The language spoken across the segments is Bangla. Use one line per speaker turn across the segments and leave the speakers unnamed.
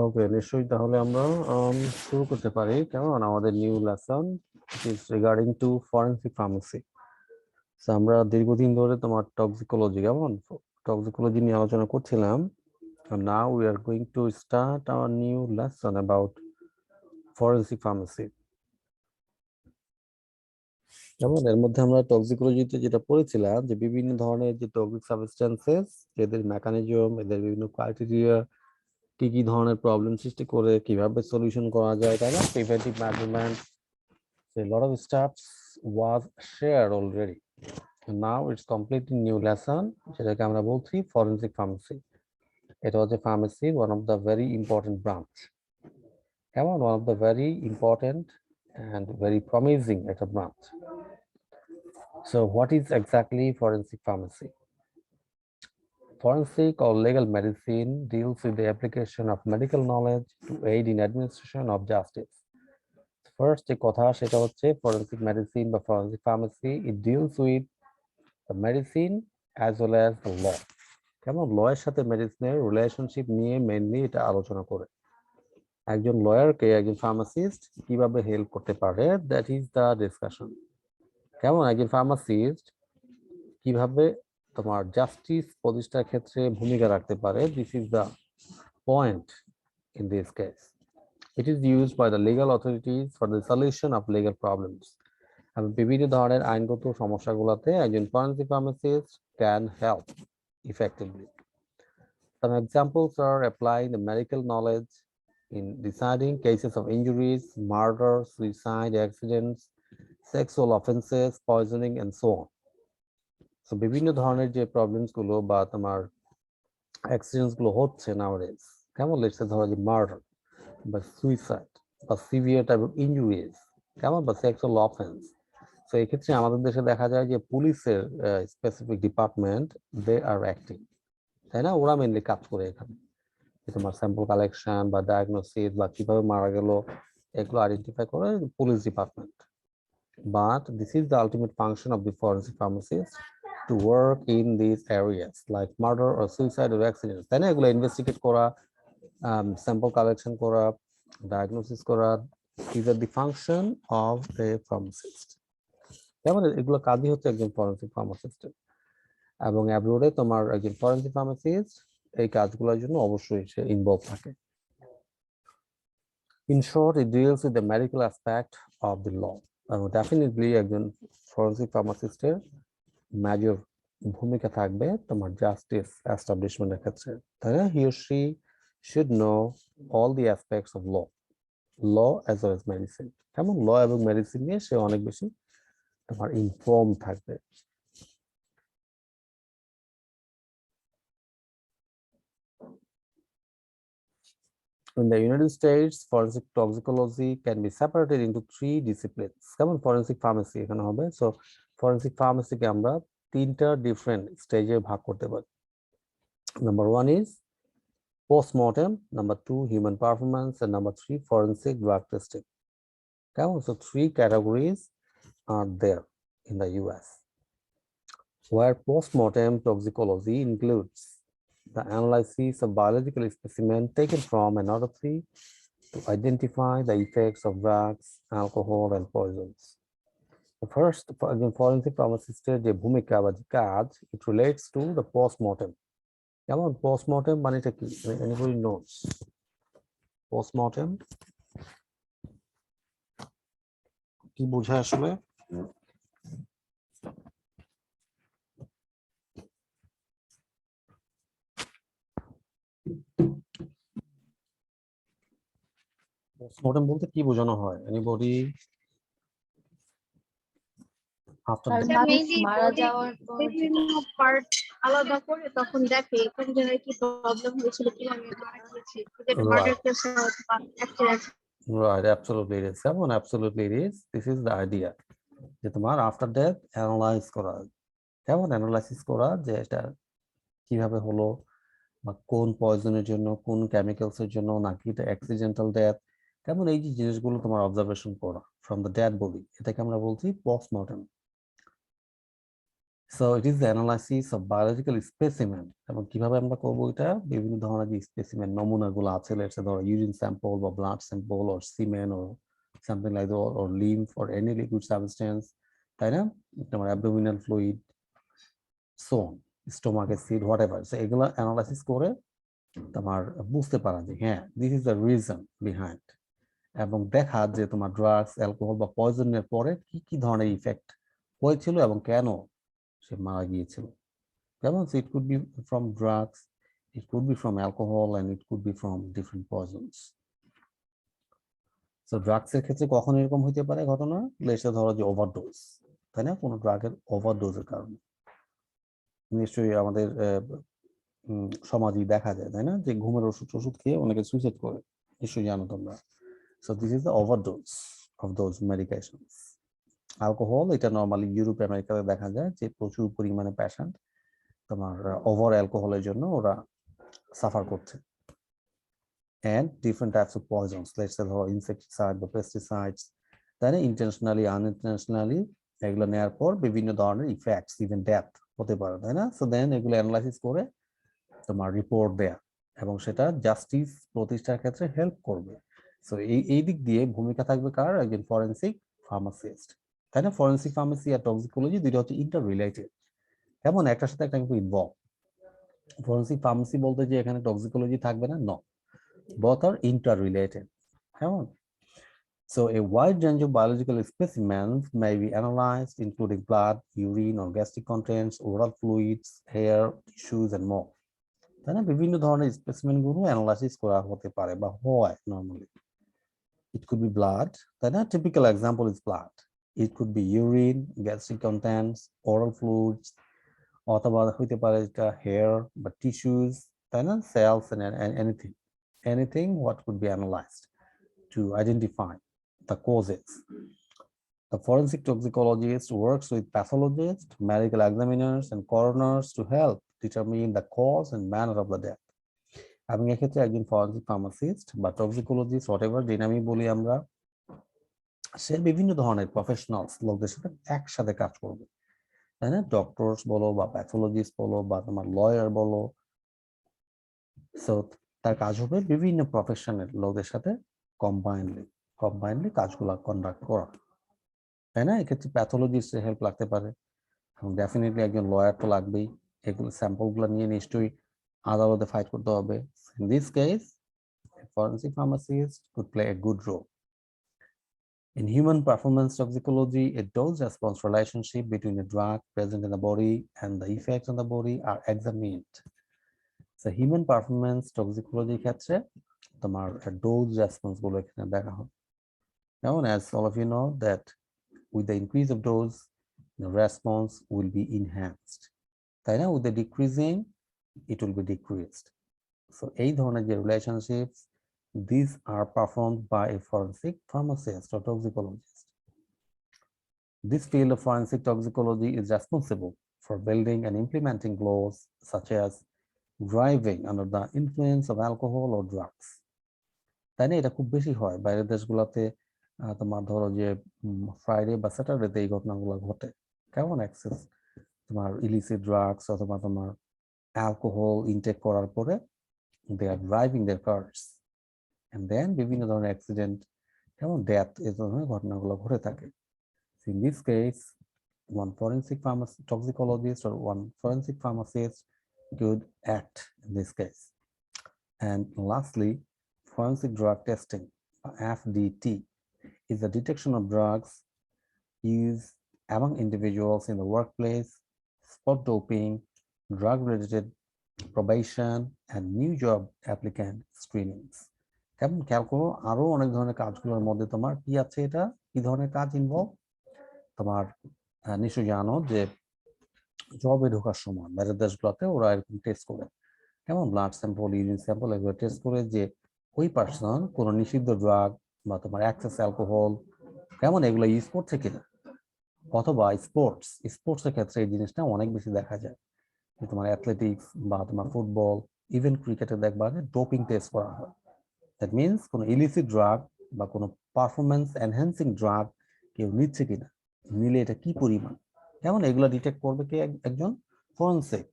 ওকে, নিশ্চয়ই তাহলে আমরা শুরু করতে পারি। কেমন আমাদের new lesson is regarding two forensic pharmacy. আমরা দীর্ঘদিন ধরে তোমার টক্সিকোলজি টক্সিকোলজি নিয়ে আলোচনা করছিলাম। Now we are going to start our new lesson about forensic pharmacy. যেমন এর মধ্যে আমরা টক্সিকোলজিতে যেটা পড়েছিলাম যে বিভিন্ন ধরনের যে টক্সিক সাবস্টেন্সেস, এদের মেকানিজম, এদের বিভিন্ন ক্রাইটেরিয়া, কি কি ধরনের প্রবলেম সৃষ্টি করে, কিভাবে সলিউশন করা যায়, তাই না? Preventive management, a lot of stuff was shared already. And now it's completely new lesson, যেটাকে আমরা বলছি ফরেনসিক ফার্মেসি। এটা হচ্ছে pharmacy one of the very important branch, কেমন one of the very important and very promising একটা branch. So what is exactly forensic pharmacy? Forensic or legal medicine deals with the application of medical knowledge to aid in administration of justice. First যে কথা সেটা হচ্ছে forensic medicine বা forensic pharmacy, it deals with the medicine as well as the law. কেমন ল এর সাথে মেডিসিনের রিলেশনশিপ নিয়ে মেইনলি এটা আলোচনা করে। একজন লয়ারকে একজন ফার্মাসিস্ট কিভাবে হেল্প করতে পারে, দ্যাট ইজ দ্য ডিসকাশন। কেমন একজন ফার্মাসিস্ট কিভাবে তোমার জাস্টিস প্রতিষ্ঠার ক্ষেত্রে ভূমিকা রাখতে পারে, this is the point in this case. It is used by the legal authorities for the solution of legal problems. এবং বিভিন্ন ধরনের আইনগত সমস্যাগুলোতে একজন forensic pharmacist can help effectively. Some examples are applying the medical knowledge in deciding cases of injuries, murder, suicide, accidents, sexual offenses, poisoning, and so on. So বিভিন্ন ধরনের যে প্রবলেমস গুলো বা তোমার অ্যাক্সিডেন্টস গুলো হচ্ছে nowadays, কেমন লেটস সে ধরো যে মার্ডার বা সুইসাইড বা সিভিয়ার টাইপ অফ ইনজুরিজ, কেমন বা সেক্সুয়াল অফেন্স। তো এই ক্ষেত্রে আমাদের দেশে দেখা যায় যে পুলিশের specific department they are acting, তাই না? ওরা মেনলি কাজ করে এখানে, তোমার স্যাম্পল কালেকশন বা ডায়াগনোসিস বা কিভাবে মারা গেল এগুলো আইডেন্টিফাই করে police department. But this is the ultimate function of the forensic pharmacist to work in this areas like murder or suicide or accident, তাই না? এগুলো ইনভেস্টিগেট করা, স্যাম্পল কালেকশন করা, ডায়াগনোসিস করা, these are the function of a pharmacist. যেমন এগুলো কাজই হচ্ছে একজন ফরেনসিক ফার্মাসিস্টের। এবং অ্যাব্রোডে তোমার একজন ফরেনসিক ফার্মাসিস্ট এই কাজগুলোর জন্য অবশ্যই সে ইনভলভ থাকে। In short, it deals with the medical aspect of the law. Definitely একজন ফরেনসিক ফার্মাসিস্টের মেজর ভূমিকা থাকবে তোমার জাস্টিস এস্টাবলিশমেন্টের ক্ষেত্রে, তাই না? He or she should know all the aspects of law as well as medicine. কেমন ল এবং মেডিসিন নিয়ে সে অনেক বেশি তোমার ইনফর্ম থাকবে। In the United States, forensic toxicology can be separated into 3 disciplines. কেমন ফরেনসিক ফার্মেসি এখানে হবে। সো ফরেনসিক ফার্মেসিকে আমরা 3টা ডিফারেন্ট স্টেজে ভাগ করতে পারি। Number 1 is postmortem, number 2 human performance, and number 3 forensic drug testing. কেমন? So 3 categories are there in the US, where postmortem toxicology includes the analysis of biological specimen taken from an autopsy to identify the effects of drugs, alcohol, and poisons. The first, again, forensic pharmacist যে ভূমিকা বা যে কাজ, it relates to the postmortem. কেমন postmortem মানেটা কি? Anybody knows? Postmortem কি বোঝায় আসলে? পোস্টমর্টেম বলতে কি বোঝানো হয়? এনিবডি? আফটার
মারা যাওয়ার পর বিভিন্ন পার্ট আলাদা করে তখন দেখে কোন জায়গায় কি প্রবলেম হয়েছিল, কিভাবে মারা গিয়েছে, এটা মার্ডার কেস বা accident.
Right, absolutely it is. Someone absolutely it is. This is the idea. যে তোমার আফটার ডেথ অ্যানালাইজ করা, কেমন অ্যানালাইসিস করা যে এটা কিভাবে হলো বা কোন পয়জনের জন্য, কোন কেমিক্যালসের জন্য, নাকি এটা অ্যাক্সিডেন্টাল ডেথ, কেমন এই যে জিনিসগুলো তোমার অবজারভেশন করা ফ্রম দ্য ডেড বডি, এটাকে আমরা বলছি postmortem. So it is the analysis of biological specimen এবং কিভাবে আমরা করব এটা বিভিন্ন ধরনের যে স্পেসিমেন নমুনাগুলো আছে লেটস সে ধরো ইউরিন স্যাম্পল বা blood sample or সিমেন or something like that or lymph or any liquid substance তাই না তোমার abdominal fluid so stomach acid whatever so এগুলো অ্যানালাইসিস করে তোমার বুঝতে পারা যে হ্যাঁ this is the reason behind এবং দেখা যে তোমার ড্রাগস অ্যালকোহল বা পয়জনের পরে কি কি ধরনের ইফেক্ট হয়েছিল এবং কেন সে মারা গিয়েছিল যেমন it could be from drugs, it could be from alcohol, and it could be from different poisons. So drugs এর ক্ষেত্রে কখন এরকম হতে পারে ঘটনা লেটস ধরো যে ওভারডোজ তাই না কোনো ড্রাগের ওভারডোজের কারণে নিশ্চয়ই আমাদের সমাজে দেখা যায় তাই না যে ঘুমের ওষুধ খেয়ে অনেকে সুইসাইড করে নিশ্চয়ই জানো তোমরা so this is the overdose of those medications alcohol এটা নরমালি ইউরোপ আমেরিকাতে দেখা যায় যে প্রচুর পরিমাণে পেশেন্ট তোমার ওভার অ্যালকোহলের জন্য ওরা সাফার করছে and different types of poisons let's say ধরো ইনসেক্টিসাইড বা পেস্টিসাইডস তাই না ইন্টেনশনালি আনইন্টেনশনালি এগুলো নেওয়ার পর বিভিন্ন ধরনের ইফেক্টস ইভেন ডেথ হতে পারে তাই না সো দেন এগুলো অ্যানালাইসিস করে তোমার রিপোর্ট দেয়া এবং সেটা জাস্টিস প্রতিষ্ঠার ক্ষেত্রে হেল্প করবে সো এই দিক দিয়ে ভূমিকা থাকবে কার একজন ফরেনসিক ফার্মাসিস্ট তাই না ফরেনসিক ফার্মাসি আর টক্সিকোলজি দুটো হচ্ছে ইন্টার রিলেটেড কেমন একটার সাথে একটা কিন্তু ইনভলভ ফরেনসিক ফার্মাসি বলতে যে এখানে টক্সিকোলজি থাকবে না no both are interrelated. So a wide range of biological specimens may be analyzed, including blood, urine, or gastric contents, oral fluids, hair, tissues, and more. তাই না বিভিন্ন ধরনের স্পেসিমেন গুলো অ্যানালাইসিস করা হতে পারে বা হয় normally it could be blood তাই না typical example is blood it could be urine gastric contents oral fluids অথবা হতে পারে এটা hair বা tissues তাই না cells and anything what could be analyzed to identify the causes. The forensic toxicologist works with pathologists, medical examiners, and coroners to help determine the cause and manner of the death. এবং এক্ষেত্রে একজন ফরেনসিক ফার্মাসিস্ট বা টক্সিকোলজিস্ট হোয়াটএভার যে নামই বলি আমরা সে বিভিন্ন ধরনের প্রফেশনালস লোকদের সাথে একসাথে কাজ করবে তাই না ডক্টরস বলো বা প্যাথোলজিস্ট বলো বা তোমার লয়ার বলো সো তার কাজ হবে বিভিন্ন প্রফেশনের লোকদের সাথে কম্বাইনলি কাজগুলো কন্ডাক্ট করা তাই না এক্ষেত্রে প্যাথোলজিস্টের হেল্প লাগতে পারে এবং ডেফিনেটলি একজন লয়ার তো লাগবেই এগুলো স্যাম্পলগুলো নিয়ে নিশ্চয়ই আদালতে ফাইট করতে হবে in this case forensic pharmacist could play a good role. In human performance toxicology, a dose-response relationship between a drug present in the body and the effects on the body are examined. So human performance toxicology ক্ষেত্রে তোমার dose response গুলো এখানে দেখা হবে now as all of you know that with the increase of dose the response will be enhanced তাই না with the decreasing it will be decreased so এই ধরনের যে relationships these are performed by a forensic pharmacist or toxicologist this field of forensic toxicology is responsible for building and implementing laws such as driving under the influence of alcohol or drugs তাই না এটা খুব বেশি হয় বাইরের দেশগুলোতে তোমার ধরো যে ফ্রাইডে বা স্যাটারডেতে এই ঘটনাগুলো ঘটে কেমন অ্যাক্সেস তোমার ইলিসিট ড্রাগস অথবা তোমার অ্যালকোহল ইনটেক করার পরে they are driving their cars and then বিভিন্ন ধরনের অ্যাক্সিডেন্ট কেমন ডেথ এই ধরনের ঘটনাগুলো ঘটে থাকে in this case one forensic toxicologist or one forensic pharmacist could act in this case and lastly forensic drug testing FDT is the detection of drugs used among individuals in the workplace, spot doping, drug-related probation, and new job applicant screenings. কেমন খেয়াল করো আরো অনেক ধরনের কাজগুলোর মধ্যে তোমার কি আছে এটা কি ধরনের কাজ ইনভলভ তোমার নিশ্চয়ই জানো যে জবে ঢোকার সময় বাইরের দেশগুলোতে ওরা এরকম টেস্ট করে কেমন ব্লাড স্যাম্পল ইউরিন স্যাম্পল এগুলো টেস্ট করে যে ওই পার্সন কোনো নিষিদ্ধ ড্রাগ বা তোমার এক্সেস অ্যালকোহল কেমন এগুলো ইউজ করছে কিনা অথবা স্পোর্টসের ক্ষেত্রে এই জিনিসটা অনেক বেশি দেখা যায় তোমার অ্যাথলেটিক্স বা তোমার ফুটবল ইভেন ক্রিকেটে দেখবা যে ডোপিং টেস্ট করা হয় দ্যাট মিনস কোনো ইলিসিট ড্রাগ বা কোনো পারফরমেন্স এনহ্যান্সিং ড্রাগ কেউ নিচ্ছে কিনা নিলে এটা কি পরিমাণ কেমন এগুলো ডিটেক্ট করবে কি একজন forensic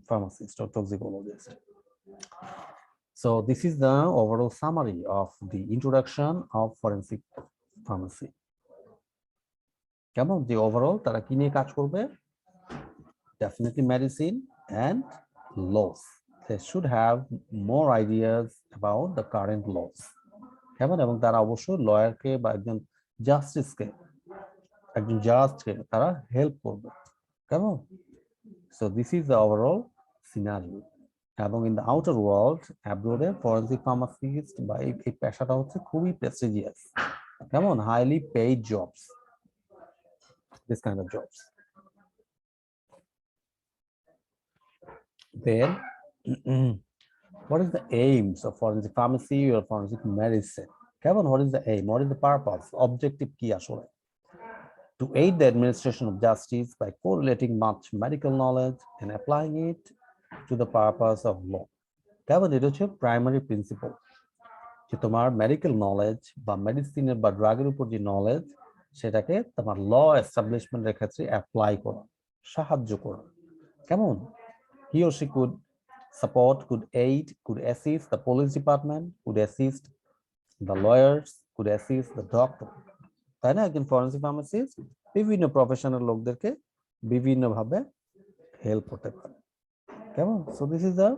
pharmacist or toxicologist. So this is the overall summary of the introduction of forensic pharmacy. কেমন যে ওভারঅল তারা কি নিয়ে কাজ করবে? Definitely medicine and laws. They should have more ideas about the current laws. কেমন এবং তারা অবশ্যই লয়ারকে বা একজন জাস্টিসকে একজন জাজকে তারা হেল্প করবে কেমন so this is the overall scenario এবং in the outer world abroad forensic pharmacist বা এই পেশাটা হচ্ছে খুবই prestigious কেমন highly paid jobs this kind of jobs then what is the aims of forensic pharmacy or forensic medicine কেমন what is the aim what is the purpose objective কি আসলে to aid the administration of justice by correlating much medical knowledge and applying it to the purpose of law. কেমন এটা হচ্ছে প্রাইমারি প্রিন্সিপল যে তোমার মেডিকেল নলেজ বা মেডিসিনের বা ড্রাগের উপর যে নলেজ সেটাকে তোমার ল এস্টাবলিশমেন্টের ক্ষেত্রে অ্যাপ্লাই করা সাহায্য করা কেমন he or she could support could aid could assist the police department could assist the lawyers could assist the doctor তাই না একজন ফরেনসিক ফার্মাসিস্ট বিভিন্ন প্রফেশনাল লোকদেরকে বিভিন্নভাবে হেল্প করতে পারে কেমন so this is the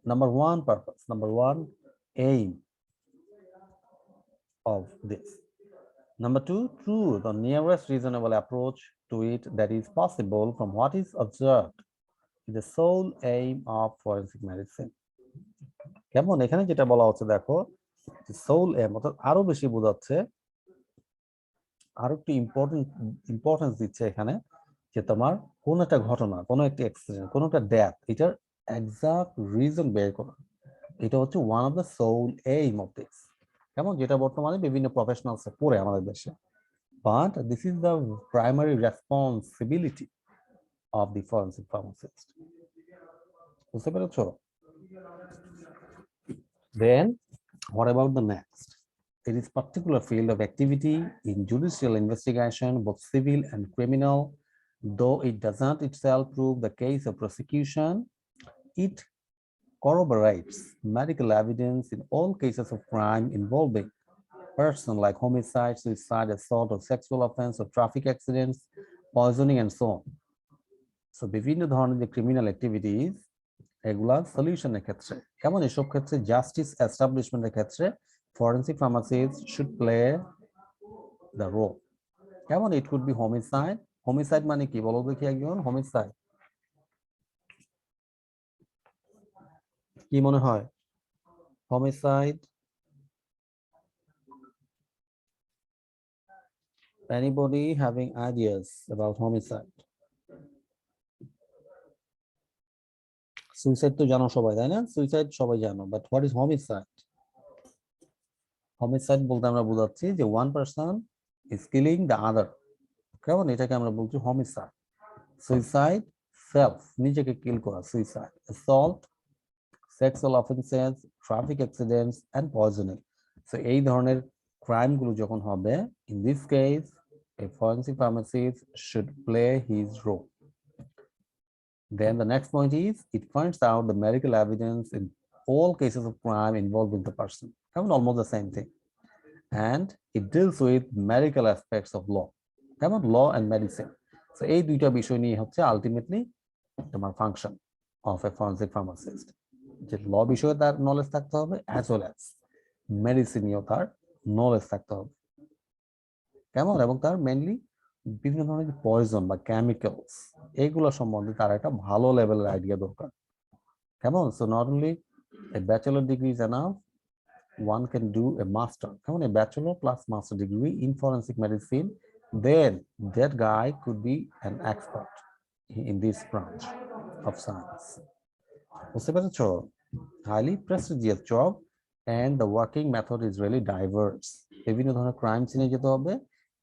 number one purpose number one aim of this number to true the nearest reasonable approach to it that is possible from what is observed the sole aim of forensic medicine কেমন এখানে যেটা বলা হচ্ছে দেখো সোল এম অর্থাৎ আরো বেশি বোঝাচ্ছে আরো একটু ইম্পর্টেন্স দিচ্ছে এখানে যে তোমার কোন একটা ঘটনা কোন একটা অ্যাক্সিডেন্ট কোন একটা ডেথ এটার এক্সাক্ট রিজন বের করা এটা হচ্ছে one of the sole aim of this কেমন যেটা বর্তমানে বিভিন্ন প্রফেশনালস পড়ে আমাদের দেশে but this is the primary responsibility of the forensic pharmacist বুঝতে পেরেছো then what about the next It is particular field of activity in judicial investigation, both civil and criminal. Though it does not itself prove the case of prosecution, it corroborates medical evidence in all cases of crime involving person like homicide, suicide, assault, or sexual offense, or traffic accidents, poisoning, and so on. So, বিভিন্ন ধরনের যে criminal activities, এগুলা সলিউশনের ক্ষেত্রে কেমন এসব ক্ষেত্রে জাস্টিস এস্টাবলিশমেন্টের ক্ষেত্রে forensic pharmacists should play the role. কেমন it could be homicide. Homicide মানে কি বলো দেখি একজন homicide কি মনে হয় homicide anybody having ideas about homicide suicide তো জানো সবাই তাই না suicide সবাই জানো but what is homicide homicide বলতে আমরা বোঝাচ্ছি যে one person is killing the other কেমন এটাকে আমরা বলছি homicide suicide self নিজেকে কিল করা suicide assault sexual offenses traffic accidents and poisoning so এই ধরনের ক্রাইম গুলো যখন হবে in this case a forensic pharmacist should play his role then the next point is it finds out the medical evidence in all cases of crime involving the person keমন almost the same thing and it deals with medical aspects of law keমন law and medicine so এই দুইটা বিষয় নিয়ে হচ্ছে ultimately তোমার function of a forensic pharmacist যে ল বিষয়ে তার নলেজ থাকতে হবে as well as মেডিসিনেও তার নলেজ থাকতে হবে কেমন এবং তার মেইনলি বিভিন্ন ধরনের পয়জন বা কেমিক্যালস এইগুলো সম্বন্ধে তার একটা ভালো লেভেলের আইডিয়া দরকার কেমন so not only a bachelor degree is enough one can do a master কেমন a bachelor plus master degree in forensic medicine then that guy could be an expert in this branch of science বুঝতে পেরেছো highly prestigious job and the working method is really diverse বিভিন্ন ধরনের ক্রাইম সিনে যেতে হবে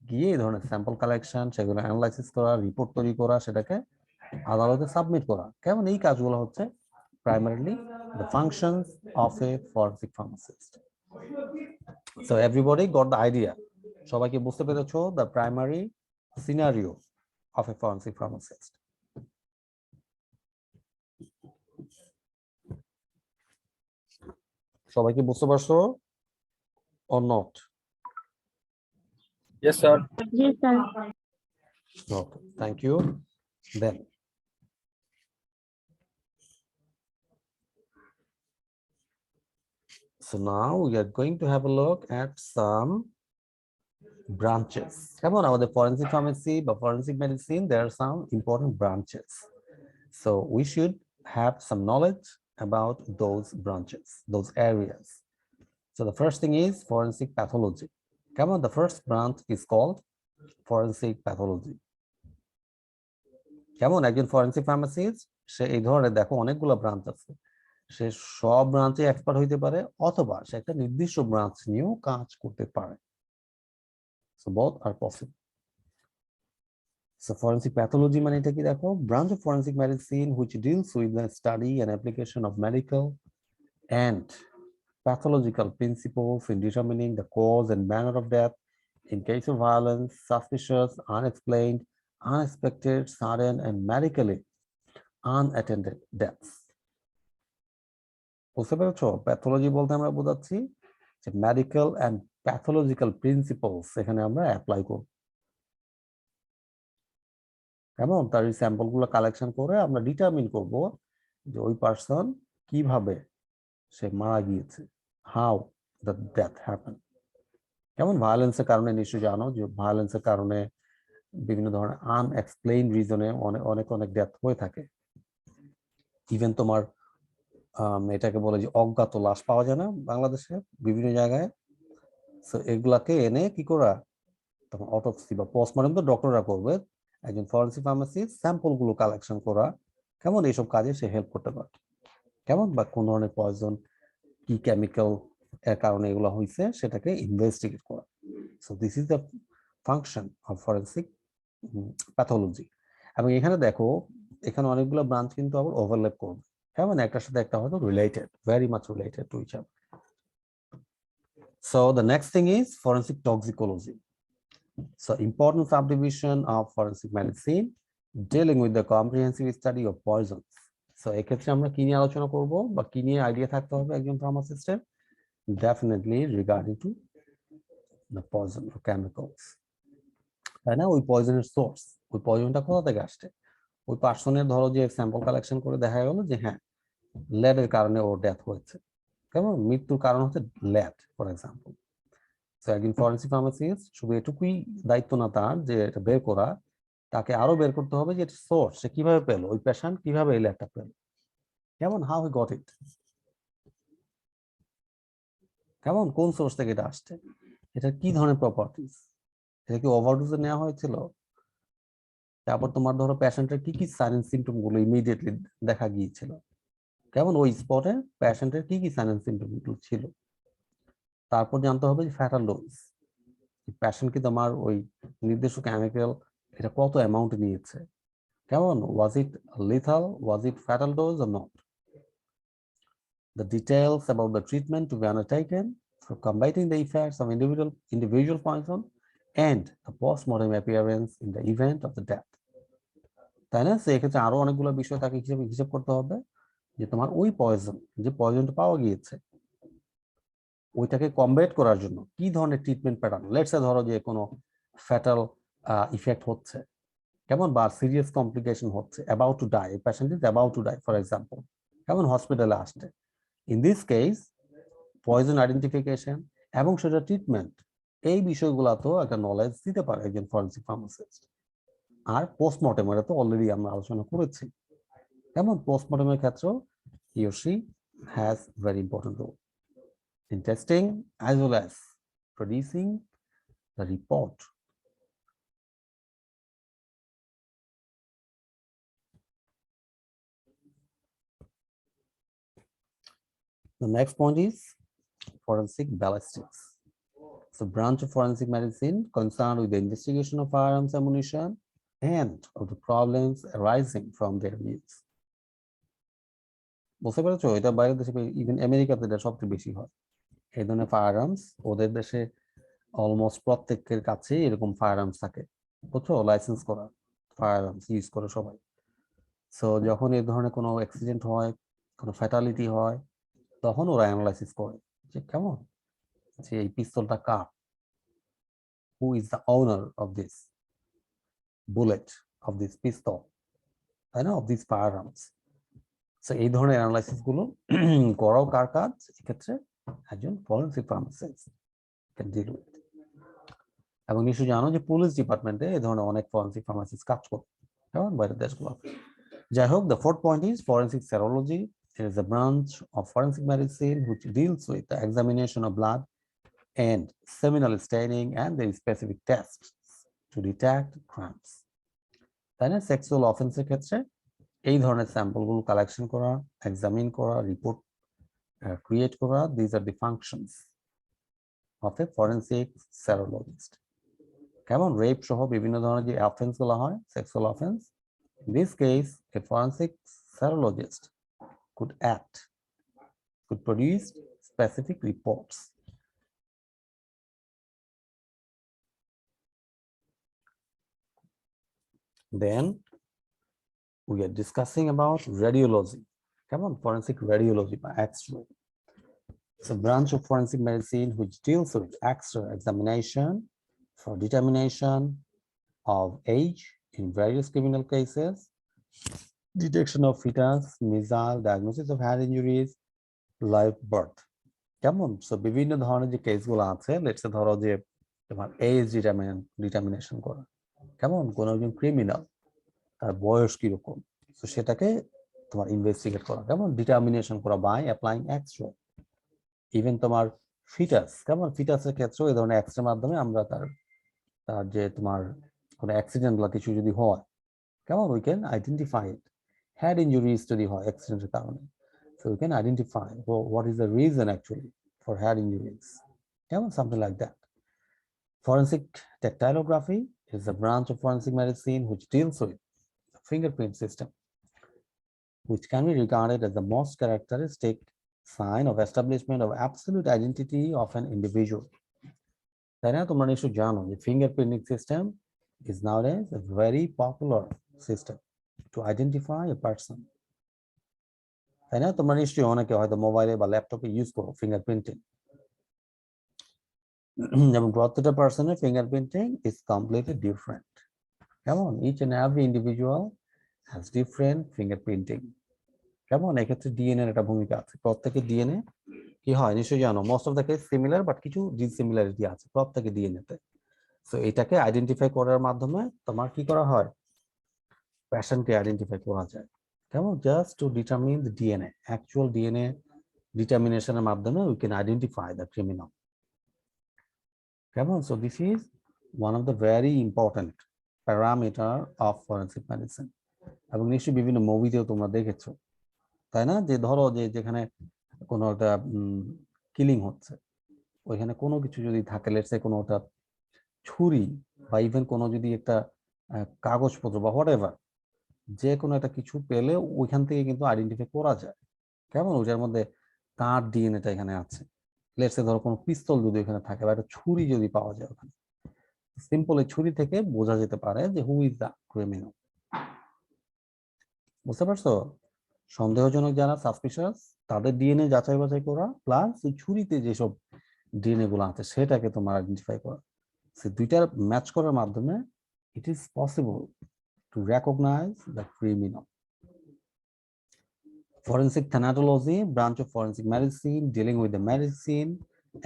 গিয়ে এই ধরনের স্যাম্পল কালেকশন সেগুলো অ্যানালাইসিস করা রিপোর্ট তৈরি করা সেটাকে আদালতে সাবমিট করা কেমন এই কাজগুলো হচ্ছে primarily the functions of a forensic pharmacist so everybody got the idea সবাই কি বুঝতে পেরেছো the primary scenario of a forensic pharmacist. সবাই কি বুঝতে পারছো or not?
Yes, sir.
Yes, sir.
Okay, thank you. Then so now we are going to have a look at some branches. Come on, our forensic pharmacy but forensic medicine, there are some important branches. So we should have some knowledge about those branches, those areas. So the first thing is forensic pathology. Come on, the first branch is called forensic pathology. কেমন একজন ফরেনসিক ফার্মাসিস্ট সে এই ধরনের দেখো অনেকগুলো ব্রাঞ্চ আছে, সে সব ব্রাঞ্চে এক্সপার্ট হইতে পারে অথবা সে একটা নির্দিষ্ট ব্রাঞ্চ নিয়েও কাজ করতে পারে। So both are possible. So forensic pathology মানে এটা কি দেখো, branch of forensic medicine which deals with the study and application of medical and pathological principles in determining the cause and manner of death in case of violence, suspicious, unexplained, unexpected, sudden, and medically unattended deaths. বুঝতে পেরেছো? প্যাথোলজি বলতে আমরা বোঝাচ্ছি যে মেডিকেল অ্যান্ড প্যাথোলজিক্যাল প্রিন্সিপলস এখানে আমরা অ্যাপ্লাই করব। কেমন, তার এই স্যাম্পল গুলো কালেকশন করে আমরা ডিটারমিন করব যে ওই পার্সন কিভাবে সে মারা গিয়েছে, হাউ দ্য ডেথ হ্যাপেন। কেমন, ভায়োলেন্সের কারণে নিশ্চয়ই জানো যে ভায়োলেন্সের কারণে বিভিন্ন ধরনের আনএক্সপ্লেইন রিজনে অনেক অনেক ডেথ হয়ে থাকে। ইভেন তোমার এটাকে বলে যে অজ্ঞাত লাশ পাওয়া যায় না বাংলাদেশে বিভিন্ন জায়গায়, সো এগুলাকে এনে কি করা, তখন অটোপসি বা পোস্টমর্টম তো ডক্টররা করবে, একজন ফরেনসিক ফার্মাসিস্ট স্যাম্পল গুলো কালেকশন করা, কেমন এইসব কাজে সে হেল্প করতে পারে। কেমন, বা কোন ধরনের পয়জন কি কেমিক্যাল এর কারণে এগুলো হয়েছে সেটাকে ইনভেস্টিগেট করা। So this is the function of forensic pathology. এবং এখানে দেখো এখানে অনেকগুলো ব্রাঞ্চ কিন্তু আবার ওভারল্যাপ করবে, কেমন একটার সাথে একটা হয়তো related, very much related to each other. So the next thing is forensic toxicology. So important subdivision of forensic medicine dealing with the comprehensive study of poisons. So এক্ষেত্রে আমরা কি নিয়ে আলোচনা করব বা কি নিয়ে আইডিয়া থাকতে হবে একজন ফার্মাসিস্টের, definitely regarding to the poison or chemicals, তাই না? ওই পয়জনের সোর্স, ওই পয়জনটা কোথা থেকে আসছে, ওই পার্সনের ধরো যে স্যাম্পল কালেকশন করে দেখা গেল যে হ্যাঁ লেডের কারণে ওর ডেথ হয়েছে, কেমন মৃত্যুর কারণ হচ্ছে লেড ফর এক্সাম্পল। তো একজন ফরেনসিক ফার্মাসিস্ট শুধু এটুকুই দায়িত্ব না তার যে এটা বের করা, তাকে আরো বের করতে হবে যে সোর্স সে কিভাবে পেল, ওই পেশেন্ট কিভাবে এই লেডটা পেল, কেমন হাউ হি গট ইট, কেমন কোন সোর্স থেকে এটা আসছে, এটা কি ধরনের প্রপার্টিজ, এটা কি ওভারডোজে নেওয়া হয়েছিল, তারপর তোমার ধরো পেশেন্টের কি কি সাইন এন্ড সিম্পটম গুলো ইমিডিয়েটলি দেখা গিয়েছিল, কেমন ওই স্পটে পেশেন্টের কি কি সাইন এন্ড সিম্পটম গুলো ছিল, তারপর জানতে হবে যে ফ্যাটাল ডোজ, পেশেন্ট কি তোমার ওই নির্দিষ্ট কেমিক্যাল এটা কত অ্যামাউন্ট নিয়েছে, কেমন was it lethal, was it fatal dose or not, the details about the treatment to be undertaken for combating the effects of individual poison and the post-mortem appearance in the event of the death, তাই না? সেক্ষেত্রে আরো অনেকগুলো বিষয় তাকে হিসাব করতে হবে যে তোমার ওই পয়জন, যে পয়জনটা পাওয়া গিয়েছে ওইটাকে কমব্যাট করার জন্য কি ধরনের ট্রিটমেন্ট প্যাটার্ন, লেটস সে ধরো যে কোনো ফ্যাটাল ইফেক্ট হচ্ছে, কেমন বা সিরিয়াস কমপ্লিকেশন হচ্ছে, about to die, patient is about to die for example, কেমন হসপিটালে আসছে, in this case poison identification এবং সেটা ট্রিটমেন্ট, এই বিষয়গুলো তো একটা নলেজ দিতে পারে একজন ফরেনসিক ফার্মাসিস্ট। আর পোস্টমর্টেম এটা তো অলরেডি আমরা আলোচনা করেছি, কেমন পোস্টমর্টেমের ক্ষেত্রেও he or she has very important role in testing as well as producing the report. The next point is forensic ballistics. So branch of forensic medicine concerned with the investigation of firearms ammunition and of the problems arising from their use. বুঝতে পেরেছো, এটা বাইরের দেশে ইভেন আমেরিকাতে এটা সবচেয়ে বেশি হয় এই ধরনের ফায়ারআর্মস, ওদের দেশে অলমোস্ট প্রত্যেকের কাছে এরকম ফায়ারআর্মস থাকে, বুঝছো, লাইসেন্স করা ফায়ারআর্মস ইউজ করে সবাই। সো যখন এই ধরনের কোনো অ্যাক্সিডেন্ট হয়, কোনো ফ্যাটালিটি হয়, তখন ওরা অ্যানালাইসিস করে যে কেমন, যে এই পিস্তলটা কার, who is the owner of this bullet, of this pistol, তাই না, অফ দিস ফায়ারআর্মস। সো এই ধরনের অ্যানালাইসিস গুলো করাও কার কাজ? এক্ষেত্রে একজন forensic pharmacist can deal with. এবং নিশ্চয়ই জানো যে পুলিশ ডিপার্টমেন্টে এই ধরনের অনেক ফরেনসিক ফার্মাসিস্ট কাজ করে, কেমন, বাইরের দেশগুলো। যাই হোক, the fourth point is forensic serology. It is a branch of forensic medicine which deals with the examination of blood and seminal staining and the specific tests to detect crimes. তাই না, সেক্সুয়াল অফেন্সের ক্ষেত্রে এই ধরনের স্যাম্পলগুলো কালেকশন করা, এক্সামিন করা, রিপোর্ট ক্রিয়েট করা, these are the functions of a forensic serologist. কেমন, রেপ সহ বিভিন্ন ধরনের যে অফেন্সগুলো হয়, sexual offence, in this case a forensic serologist could produce specific reports. Then we are discussing about radiology. Come on, forensic radiology by X-ray. It's a branch of forensic medicine which deals with X-ray examination for determination of age in various criminal cases, detection of fetus, missile, diagnosis of head injuries, live birth. কেমন, সো বিভিন্ন ধরনের যে কেসগুলো আছে, লেটস ধরো যে তোমার এজ ডিটারমিনেশন করা, কেমন, কোন একজন ক্রিমিনাল তার বয়স কিরকম, তো সেটাকে তোমার ইনভেস্টিগেট করা, কেমন, ডিটারমিনেশন করা বাই অ্যাপ্লাইং এক্স-রে। ইভেন তোমার ফিটাস, কেমন, ফিটাসের ক্ষেত্রেও এই ধরনের এক্স-রে মাধ্যমে আমরা তার যে তোমার কোনো অ্যাক্সিডেন্ট বা কিছু যদি হয়, কেমন, we can identify it. Head injuries যদি হয় অ্যাক্সিডেন্টের কারণে, so we can identify what is the reason actually for head injuries, something like that. Forensic dactylography is a branch of forensic medicine which deals with the fingerprint system, which can be regarded as the most characteristic sign of establishment of absolute identity of an individual. তাই না, তোমরা নিশ্চয়ই জানো যে fingerprinting system is nowadays a very popular system to identify a person. তাই না, তোমরা নিশ্চয়ই অনেকে হয়তো মোবাইলে বা ল্যাপটপে ইউজ করো ফিঙ্গারপ্রিন্টিং, এবং প্রত্যেকটা পার্সনের ফিঙ্গারপ্রিন্টিং ইজ কমপ্লিটলি ডিফারেন্ট, কেমন, each and every individual has different fingerprinting, কেমন, এক্ষেত্রে ডিএনএ এর একটা ভূমিকা আছে। প্রত্যেকের ডিএনএ কি হয় নিশ্চয়ই জানো, most of the case similar, but কিছু ডিসিমিলারিটি আছে প্রত্যেকের ডিএনএ তে। সো এটাকে আইডেন্টিফাই করার মাধ্যমে তোমার কি করা হয়, প্যাশনকে আইডেন্টিফাই করা যায়, কেমন, just to determine the DNA, actual DNA ডিটারমিনেশনের মাধ্যমে we can identify the criminal, কেমন। So this is one of the very important parameter of forensic medicine. এবং নিশ্চয়ই বিভিন্ন মুভিতেও তোমরা দেখেছো, তাই না, যে ধরো যে যেখানে কোনো একটা কিলিং হচ্ছে, ওইখানে কোনো কিছু যদি থাকে, লেটস সে কোনো একটা ছুরি বা ইভেন কোনো যদি একটা কাগজপত্র বা হোয়াটএভার, যে কোনো একটা কিছু পেলে ওইখান থেকে কিন্তু আইডেন্টিফাই করা যায়, কেমন, ওইটার মধ্যে কার ডিএনএটা এখানে আছে। লেটস সে ধরো কোনো পিস্তল যদি ওখানে থাকে বা একটা ছুরি যদি পাওয়া যায় ওখানে, সিম্পল এই ছুরি থেকে বোঝা যেতে পারে যে হু ইজ দ্য ক্রিমিনাল। বুঝতে পারছো, সন্দেহজনক যারা সাসপিশিয়াস তাদের ডিএনএ যাচাই বাছাই করা, প্লাস ওই ছুরিতে যেসব ডিএনএ গুলো আছে সেটাকে তোমার আইডেন্টিফাই করা, সে দুইটার ম্যাচ করার মাধ্যমে it is possible to recognize the criminal. Forensic thanatology, branch of forensic medicine dealing with the medicine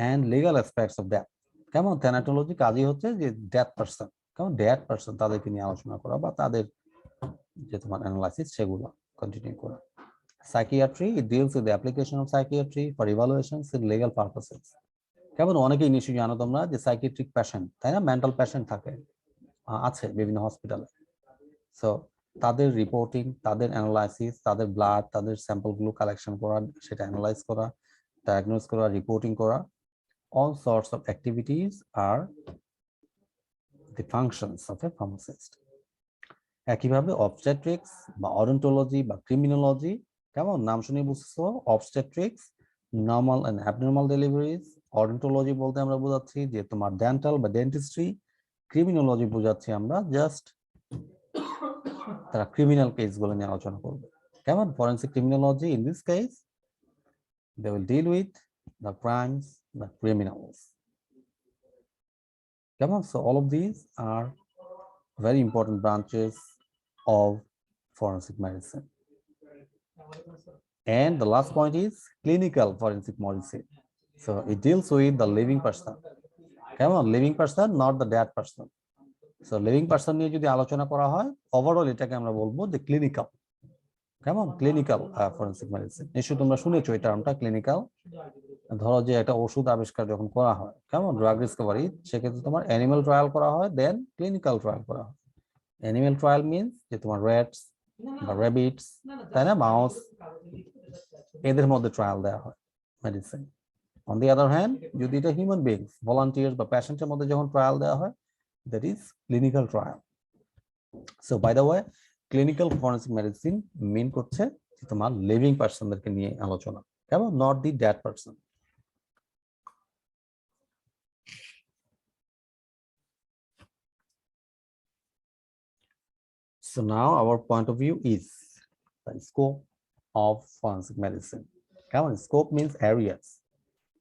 and legal aspects of death. কেমন, thanatology কাজই হচ্ছে যে ডেথ পারসন, কেমন, ডেড পারসন তাদেরকে নিয়ে আলোচনা করা বা তাদের যে তোমার অ্যানালাইসিস সেগুলো কন্টিনিউ করা। Psychiatry, it deals with the application of psychiatry for evaluations in legal purposes. কেমন, অনেকেই নিশ্চয়ই জানো তোমরা যে সাইকিয়াট্রিক পেশেন্ট, তাই না, মেন্টাল পেশেন্ট থাকে আছে বিভিন্ন হসপিটালে। সো তাদের রিপোর্টিং, তাদের অ্যানালাইসিস, তাদের ব্লাড, তাদের স্যাম্পলগুলো কালেকশন করা, সেটা অ্যানালাইজ করা, ডায়াগনোজ করা, রিপোর্টিং করা, all sorts of activities are the functions of a pharmacist. একইভাবে অবস্টেট্রিক্স বা অডন্টোলজি বা ক্রিমিনোলজি, কেমন, নাম শুনে বুঝছো, obstetrics normal and abnormal deliveries, odontology বলতে আমরা বোঝাচ্ছি যে তোমার ডেন্টাল বা ডেন্টিস্ট্রি, ক্রিমিনোলজি বোঝাচ্ছি আমরা জাস্ট তারা ক্রিমিনাল কেসগুলো নিয়ে আলোচনা করবে। কেমন? Forensic criminology in this case they will deal with the crimes, the criminals. Come on, so all of these are very important branches of forensic medicine. And the last point is clinical forensic medicine. So it deals with the living person. Come on, living person, not the dead person. So living person নিয়ে যদি আলোচনা করা হয়, ওভারঅল এটাকে আমরা বলবো যে ক্লিনিক্যাল। কেমন? Clinical forensic medicine. নিশ্চয়ই তোমরা শুনেছো এই টার্মটা ক্লিনিক্যাল। ধরো যে একটা ওষুধ আবিষ্কার যখন করা হয়, কেমন? ড্রাগ ডিসকভারি, সেক্ষেত্রে তোমার অ্যানিমাল ট্রায়াল করা হয়, দেন ক্লিনিক্যাল ট্রায়াল করা হয়। অ্যানিমাল ট্রায়াল মিনস যে তোমার র্যাটস বা র্যাবিটস, তাই না, মাউস, এদের মধ্যে ট্রায়াল দেওয়া হয় medicine. On the other hand, যদি এটা হিউম্যান বিংস, ভলান্টিয়ার্স বা পেশেন্টের মধ্যে যখন ট্রায়াল দেওয়া হয়, that is clinical trial. So by the way, clinical forensic medicine mean করছে যে তোমার লিভিং পার্সনদেরকে নিয়ে আলোচনা, কেমন? Not the dead person. So now our point of view is the scope of forensic medicine. Come on, scope means areas.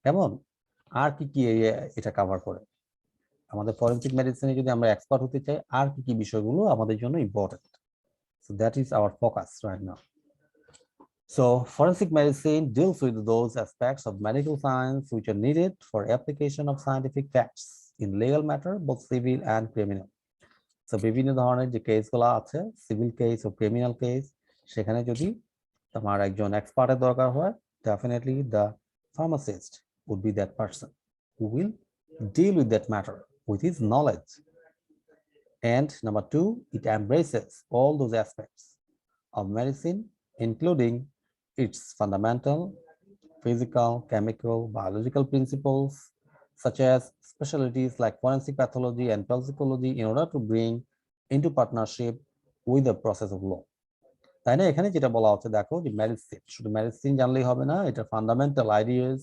কেমন? আর কি কি এরিয়া এটা কভার করে? আমাদের ফরেনসিক মেডিসিনে যদি আমরা এক্সপার্ট হতে চাই, আর কি কি বিষয়গুলো আমাদের জন্য important? So that is our focus right now. So forensic medicine deals with those aspects of medical science which are needed for application of scientific facts in legal matter, both civil and criminal. So বিভিন্ন ধরনের যে কেসগুলো আছে, সিভিল কেস ও ক্রিমিনাল কেস, সেখানে যদি তোমার একজন এক্সপার্টের দরকার হয়, definitely the pharmacist would be that person who will deal with that matter with his knowledge. And number two, it embraces all those aspects of medicine, including its fundamental physical, chemical, biological principles, such as specialties like forensic pathology and toxicology, in order to bring into partnership with the process of law. তাই না? এখানে যেটা বলা হচ্ছে, দেখো যে মেডিসিন, শুধু মেডিসিন জানলেই হবে না, এটা fundamental ideas,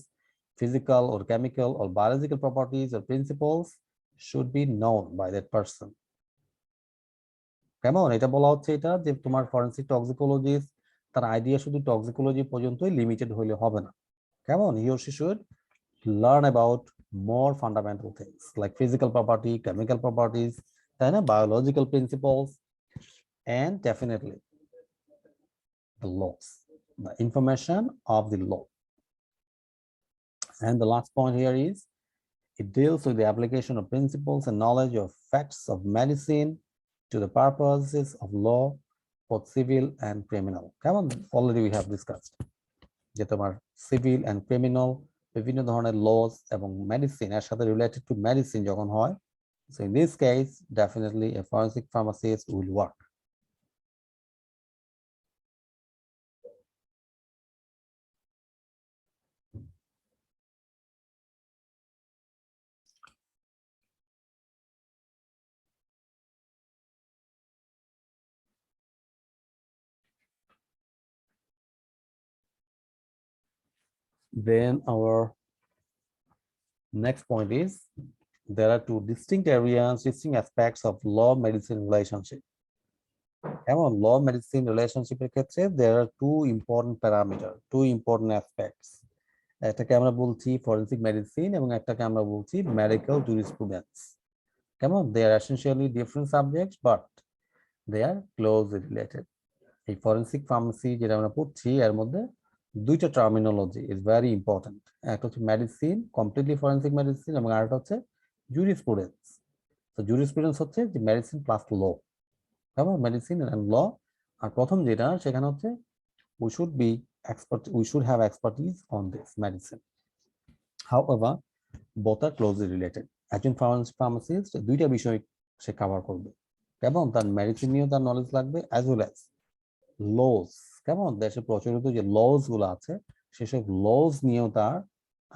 physical or chemical or biological properties or principles should be known by that person. কেমন? এটা বলা হচ্ছে এটা যে তোমার ফরেনসিক টক্সিকোলজিস্ট, তার আইডিয়া শুধু টক্সিকোলজি পর্যন্তই লিমিটেড হইলে হবে না। কেমন? He or she should learn about more fundamental things like physical property, chemical properties, তাই না, biological principles, and definitely the laws, the information of the law. And the last point here is it deals with the application of principles and knowledge of facts of medicine to the purposes of law, both civil and criminal. Come on, already we have discussed যে তোমার সিভিল এন্ড ক্রিমিনাল বিভিন্ন ধরনের লস এবং মেডিসিন এর সাথে রিলেটেড টু মেডিসিন যখন হয়, so in this case definitely a forensic pharmacist will work. Then our next point is there are two distinct areas, distinct aspects of law medicine relationship. Emon law medicine relationship এর ক্ষেত্রে there are two important parameters, two important aspects. একটাকে আমরা বলছি ফরেনসিক মেডিসিন এবং একটাকে আমরা বলছি মেডিকেল জুরিসপ্রুডেন্স। কেমন? they are essentially different subjects but they are closely related. এই ফরেনসিক ফার্মাসি যেটা আমরা পড়ছি এর মধ্যে দুইটা টার্মিনোলজি ইজ ভেরি ইম্পর্টেন্ট। একটা হচ্ছে মেডিসিন, কমপ্লিটলি ফরেনসিক মেডিসিন, এবং আরেকটা হচ্ছে জুরিসপ্রুডেন্স। তো জুরিসপ্রুডেন্স হচ্ছে যে মেডিসিন প্লাস ল, কেমন? মেডিসিন এন্ড ল। আর প্রথম যেটা সেখানে হচ্ছে we should be expert, we should have expertise on this medicine. However, both are closely related. একজন ফার্মাসিস্ট দুইটা বিষয় সে কভার করবে, কেমন? তার মেডিসিন নিয়েও তার নলেজ লাগবে অ্যাজ ওয়েল অ্যাজ লস, কেমন? দেশে প্রচলিত যে লস গুলো আছে সেসব লস নিয়েও তার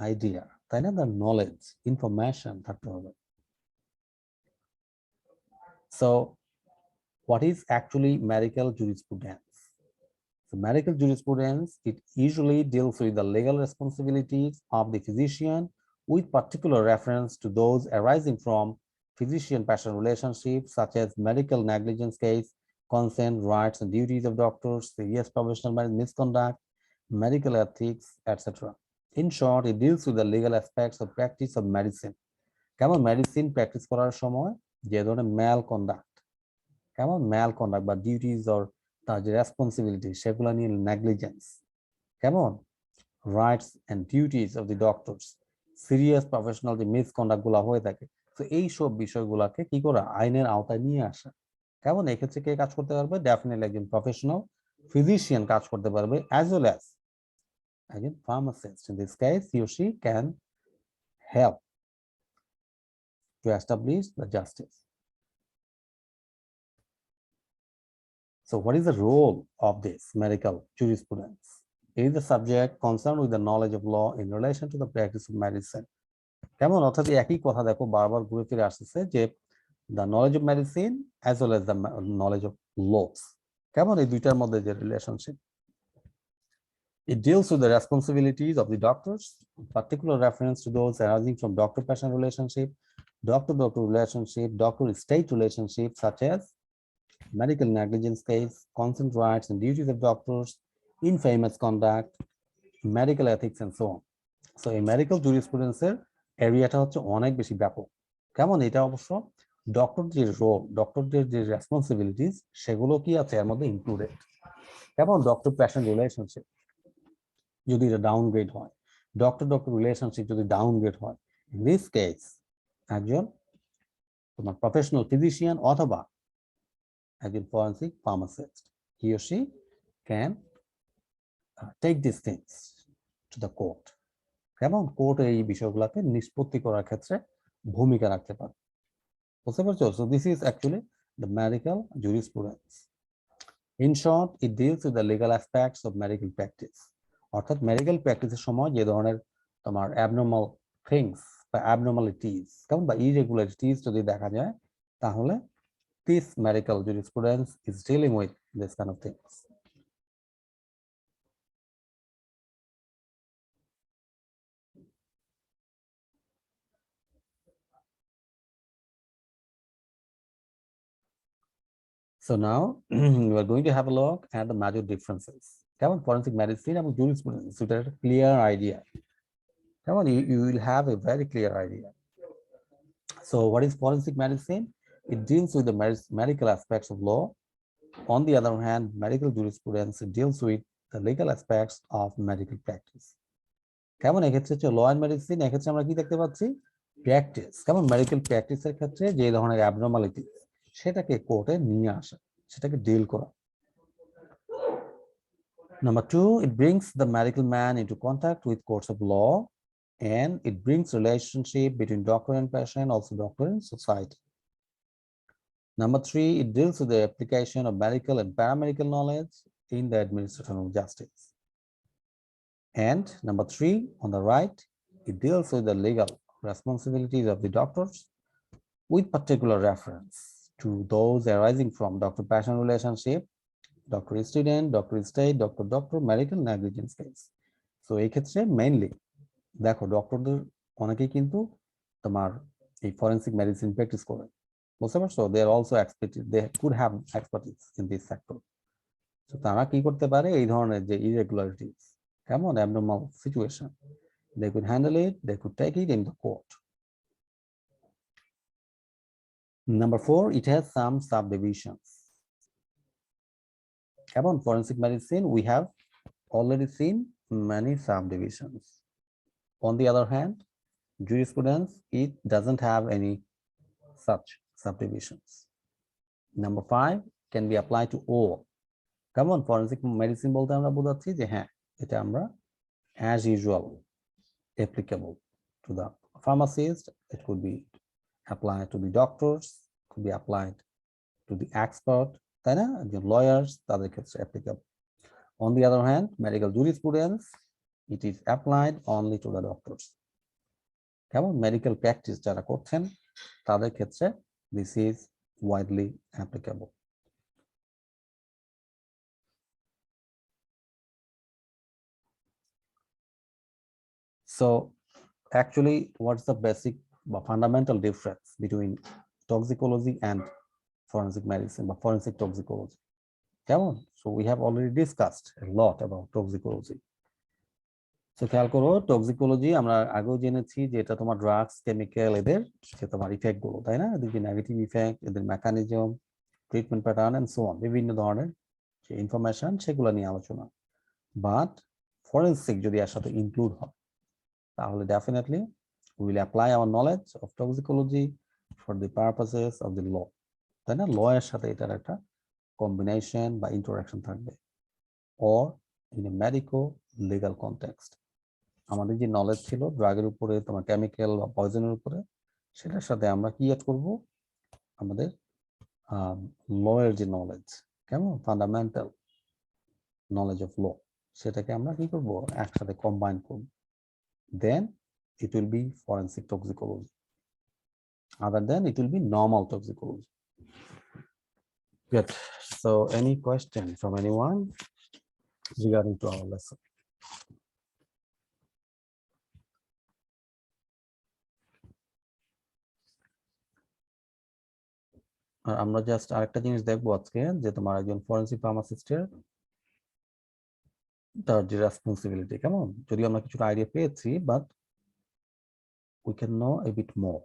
আইডিয়া, তাই না, তার নলেজ, ইনফরমেশন থাকতে হবে। So what is actually medical jurisprudence? So medical jurisprudence, it usually deals with the legal responsibilities of the physician with particular reference to those arising from physician-patient relationships, such as medical negligence case, consent, rights and duties of doctors, serious professional misconduct, medical ethics, etc. In short, it deals with the legal aspects of practice of medicine. কেমন মেডিসিন প্র্যাকটিস করার সময় যে ধরনের ম্যাল কন্ডাক্ট, কেমন ম্যাল কন্ডাক্ট বা ডিউটিস অর তার যে রেসপন্সিবিলিটি সেগুলো নিয়ে নেগলিজেন্স, কেমন rights and duties of the doctors, serious professional যে মিসকন্ডাক্ট গুলো হয়ে থাকে, তো এই সব বিষয়গুলোকে কি করা, আইনের আওতায় নিয়ে আসা। কেমন এক্ষেত্রে কে কাজ করতে পারবে, ডেফিনেটলি একজন প্রফেশনাল ফিজিশিয়ান কাজ করতে পারবে, অ্যাজ ওয়েল অ্যাজ একজন pharmacist. In this case he or she can help to establish the justice. So what is the role of this medical jurisprudence? It is the subject concerned with the knowledge of law in relation to the practice of medicine. কেমন অর্থাৎ একই কথা দেখো বারবার ঘুরে ফিরে আসছে যে the knowledge of medicine as well as the knowledge of laws, কেমন এই দুইটার মধ্যে যে relationship. It deals with the responsibilities of the doctors, particular reference to those arising from doctor-patient relationship, doctor-doctor relationship, doctor-state relationship, such as medical negligence case, consent rights and duties of doctors, infamous conduct, medical ethics, and so on. So a medical jurisprudence এরিয়াটা হচ্ছে অনেক বেশি ব্যাপক। কেমন এটা অবশ্য ডক্টরদের রোল, ডক্টরদের যে রেসপন্সিবিলিটিস সেগুলো কি আছে এর মধ্যে ইনক্লুডেড। কেমন ডক্টর প্যাশেন্ট রিলেশনশিপ যদি এটা ডাউনগ্রেড হয়, ডক্টর ডক্টর রিলেশনশিপ যদি ডাউনগ্রেড হয়, ইন দিস কেস একজন তোমার প্রফেশনাল ফিজিশিয়ান অথবা একজন forensic pharmacist, he or she can take this things to the court. কেমন কোর্ট এই বিষয়গুলোকে নিষ্পত্তি করার ক্ষেত্রে ভূমিকা রাখতে পারে, বুঝতে পারছো? So this is actually the medical jurisprudence. In short, it deals with the legal aspects of medical practice. অর্থাৎ মেডিকেল প্র্যাকটিসের সময় যে ধরনের তোমার অ্যাবনর্মাল থিংস বা অ্যাবনর্মালিটিস কেমন বা ইরেগুলারিটিস যদি দেখা যায়, তাহলে this medical jurisprudence is dealing with this kind of things. So now we are going to have a look at the major differences. Come on, forensic medicine and jurisprudence, so that a clear idea. Come on, you will have a very clear idea. So what is forensic medicine? It deals with the medical aspects of law. On the other hand, medical jurisprudence deals with the legal aspects of medical practice. কেমন এক্ষেত্রে হচ্ছে ল অ্যান্ড মেডিসিন, এক্ষেত্রে আমরা কি দেখতে পাচ্ছি, প্র্যাকটিস। কেমন মেডিকেল প্র্যাকটিসের ক্ষেত্রে যে ধরনের অ্যাবনর্মালিটি সেটাকে কোর্টে নিয়ে আসা, সেটাকে ডিল করা। Number two, it brings the medical man into contact with courts of law, and it brings relationship between doctor and patient, also doctor and society. Number three, it deals with the application of medical and paramedical knowledge in the administration of justice. And number three, on the right, it deals with the legal responsibilities of the doctors with particular reference to those arising from doctor-patient relationship, doctor-student, doctor-state, doctor-doctor, medical negligence case. So এই ক্ষেত্রে মেইনলি দেখো ডক্টরদের অনেকেই কিন্তু তোমার এই ফরেনসিক মেডিসিন প্র্যাকটিস করে, বুঝতে পারছো? They are also expertise, they could have expertise in this sector. তো তারা কি করতে পারে, এই ধরনের যে ইরেগুলারিটিস, কেমন abnormal situation, they could handle it, they could take it in the court. Number four, it has some subdivisions. Kegon forensic medicine, we have already seen many subdivisions. On the other hand, jurisprudence, it doesn't have any such subdivisions. Number five, can be applied to all. Kegon forensic medicine বলতে আমরা বোঝাচ্ছি যে হ্যাঁ এটা আমরা as usual applicable to the pharmacist, it could be applied to the doctors, could be applied to the expert, তাই না, lawyers, তাদের ক্ষেত্রে applicable. On the other hand, medical jurisprudence, it is applied only to the doctors. কেমন medical practice যারা করছেন তাদের ক্ষেত্রে this is widely applicable. So actually, what's the basic fundamental difference between toxicology and forensic medicine বা forensic toxicology. কেমন? So we have already discussed a lot about toxicology. So খেয়াল করো, টক্সিকোলজি আমরা আগেও জেনেছি যে এটা তোমার ড্রাগস, কেমিক্যাল, এদের যে তোমার ইফেক্ট গুলো, তাই না? এদের যে নেগেটিভ ইফেক্ট, এদের mechanism, treatment pattern and so on, বিভিন্ন ধরনের যে ইনফরমেশন সেগুলো নিয়ে আলোচনা। বাট ফরেনসিক যদি এর সাথে ইনক্লুড হয় তাহলে definitely we will apply our knowledge of toxicology for the purposes of the law, তাই না? ল এর সাথে এটার একটা কম্বিনেশন বা ইন্টারাকশন থাকবে, or in a medico legal context. আমাদের যে নলেজ ছিল ড্রাগের উপরে, তোমার কেমিক্যাল বা পয়জনের উপরে, সেটার সাথে আমরা কি অ্যাড করব? আমাদের ল এর যে নলেজ, কেমন ফান্ডামেন্টাল নলেজ অফ ল, সেটাকে আমরা কি করব? একসাথে কম্বাইন করব। দেন it will be forensic toxicology. Other than it will be normal toxicology. Good. So any question from anyone regarding to our lesson? আর আমরা জাস্ট আরেকটা জিনিস দেখবো আজকে, যে তোমার একজন ফরেনসিক ফার্মাসিস্টের তার যে রেসপন্সিবিলিটি, কেমন? যদিও আমরা কিছুটা আইডিয়া পেয়েছি, but we can know a bit more.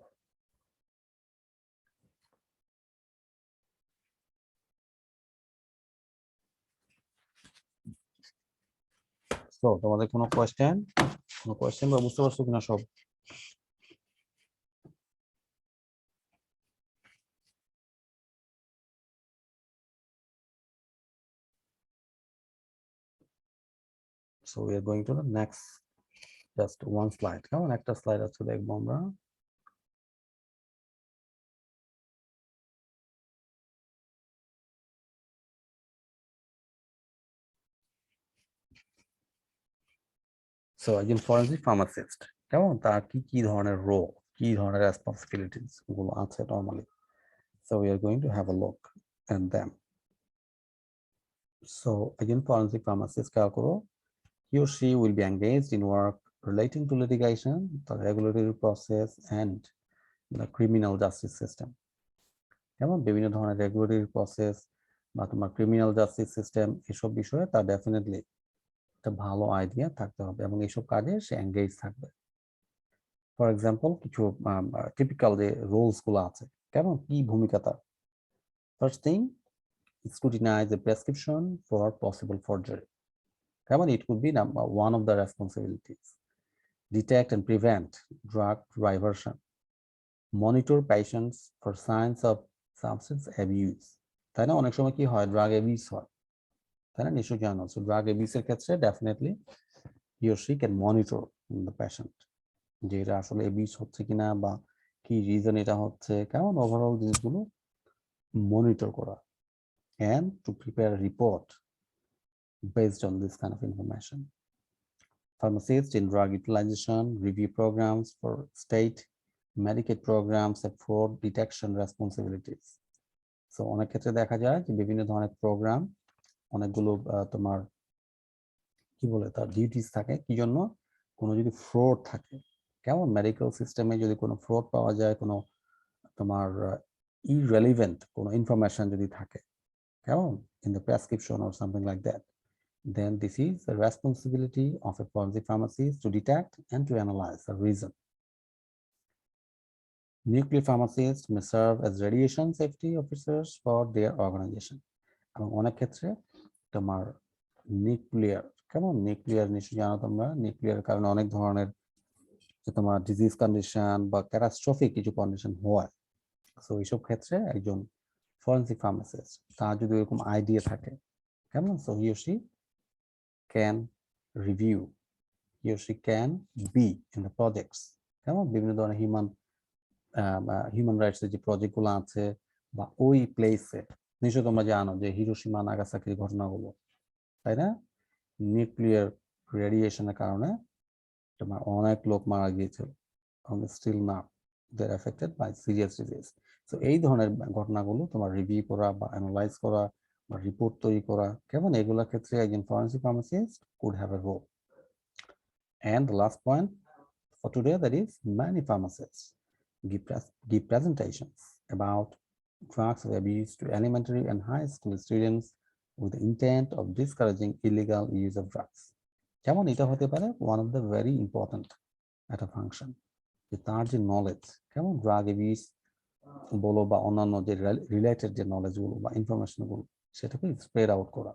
So তোমাদের কোনো কোয়েশ্চেন বা বুঝতে পারছো কিনা সব? So we are going to the next, just one slide. কেমন? একটা স্লাইড আছে দেখবো আমরা। So একজন ফরেনসিক ফার্মাসিস্ট, কেমন? তার কি কি ধরনের রোল, কি ধরনের রেসপন্সিবিলিটিস গুলো আছে normally. So we are going to have a look at them. So একজন ফরেনসিক ফার্মাসিস্ট খেয়াল করো, he or she will be engaged in work relating to litigation, the regulatory process and the criminal justice system. যেমন বিভিন্ন ধরনের রেগুলেটরি প্রসেস বা তোমার ক্রিমিনাল জাস্টিস সিস্টেম, এসব বিষয়ে তার ডেফিনেটলি একটা ভালো আইডিয়া থাকতে হবে এবং এইসব কাজে সে এঙ্গেজ থাকবে। ফর এক্সাম্পল, কিছু টিপিক্যাল যে রোলস গুলো আছে, কেমন? কি ভূমিকা তার? First thing, scrutinize the prescription for possible forgery. Kevan, it could be one of the responsibilities. Detect and prevent drug diversion. Monitor patients for signs of substance abuse. তাই না? অনেক সময় কি হয়, ড্রাগ অ্যাবিউজ হয়, তাই না? নিশ্চয়ই জানো। সো ড্রাগ অ্যাবিউজের ক্ষেত্রে definitely he or she can monitor the patient, যে এটা আসলে অ্যাবিউজ হচ্ছে কিনা বা কি রিজন এটা হচ্ছে, কেমন? ওভারঅল জিনিসগুলো মনিটর করা, and to prepare a report based on this kind of information. Pharmacists in drug utilization review programs for state Medicaid programs have fraud detection responsibilities. So অনেক ক্ষেত্রে দেখা যায় যে বিভিন্ন ধরনের প্রোগ্রাম, অনেকগুলো তোমার কি বলে তার ডিউটিস থাকে, কি জন্য? কোনো যদি ফ্রড থাকে, কেমন? মেডিকেল সিস্টেমে যদি কোনো ফ্রড পাওয়া যায়, কোনো তোমার ইররেলিভেন্ট কোনো ইনফরমেশন যদি থাকে, কেমন? in the prescription or something like that, then this is the responsibility of a forensic pharmacist to detect and to analyze the reason. Nuclear pharmacists may serve as radiation safety officers for their organization. এবং অনেক ক্ষেত্রে তোমার নিউক্লিয়ার, কেমন? নিউক্লিয়ার নিশ্চয়ই জানো তোমরা, নিউক্লিয়ার কারণে অনেক ধরনের তোমার ডিজিজ কন্ডিশন বা ক্যাটাস্ট্রফিক কিছু কন্ডিশন হয়। সো এইসব ক্ষেত্রে একজন ফরেনসিক ফার্মাসিস্ট, তার যদি এরকম আইডিয়া থাকে, কেমন? So he or she can review, he or she can be in the projects, কেমন? বিভিন্ন ধরনের হিউম্যান রাইটস এর যে প্রজেক্ট গুলো আছে বা ওই প্লেসে, নিশ্চয় তোমরা জানো যে হিরোশিমা নাগাসাকির ঘটনাগুলো, তাই না? নিউক্লিয়ার রেডিয়েশনের কারণে তোমার অনেক লোক মারা গিয়েছিল, স্টিল না they are affected by serious disease. So এই ধরনের ঘটনাগুলো তোমার রিভিউ করা বা অ্যানালাইজ করা বা রিপোর্ট তৈরি করা, কেমন? এগুলোর ক্ষেত্রে একজন forensic pharmacist could have a role. And the last point for today, that is many pharmacists give presentations about drugs were abused to elementary and high school students with the intent of discouraging illegal use of drugs. যেমন এটা হতে পারে one of the very important একটা ফাংশন, যে তার যে নলেজ, কেমন ড্রাগ অ্যাবিউজ বলো বা অন্যান্য যে রিলেটেড যে নলেজ গুলো বা ইনফরমেশন গুলো সেটাকে স্প্রেড আউট করা,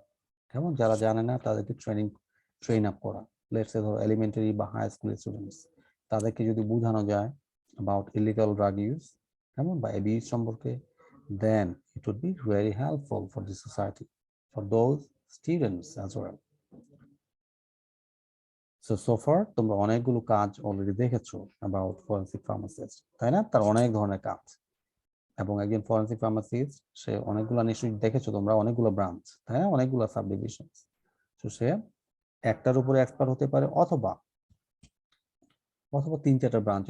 কেমন যারা জানে না তাদেরকে ট্রেন আপ করা। লেটস সে ধরো এলিমেন্টারি বা হাই স্কুল স্টুডেন্টস, তাদেরকে যদি বোঝানো যায় about illegal drug use, কেমন বা অ্যাবিউজ সম্পর্কে, then it would be very helpful for the society, for those students as well. So far তোমরা অনেকগুলো কাজ অলরেডি দেখেছো about forensic pharmacist, তাই না? তার অনেক ধরনের কাজ, এবং একজন ফরেনসিক ফার্মাসিস্ট সে অনেকগুলো নিশ্চয়ই দেখেছো তোমরা, অনেকগুলো ব্রাঞ্চ, তাই না? অনেকগুলো সাব ডিভিশন। তো সে একটার উপরে এক্সপার্ট হতে পারে অথবা 3-4টা ব্রাঞ্চের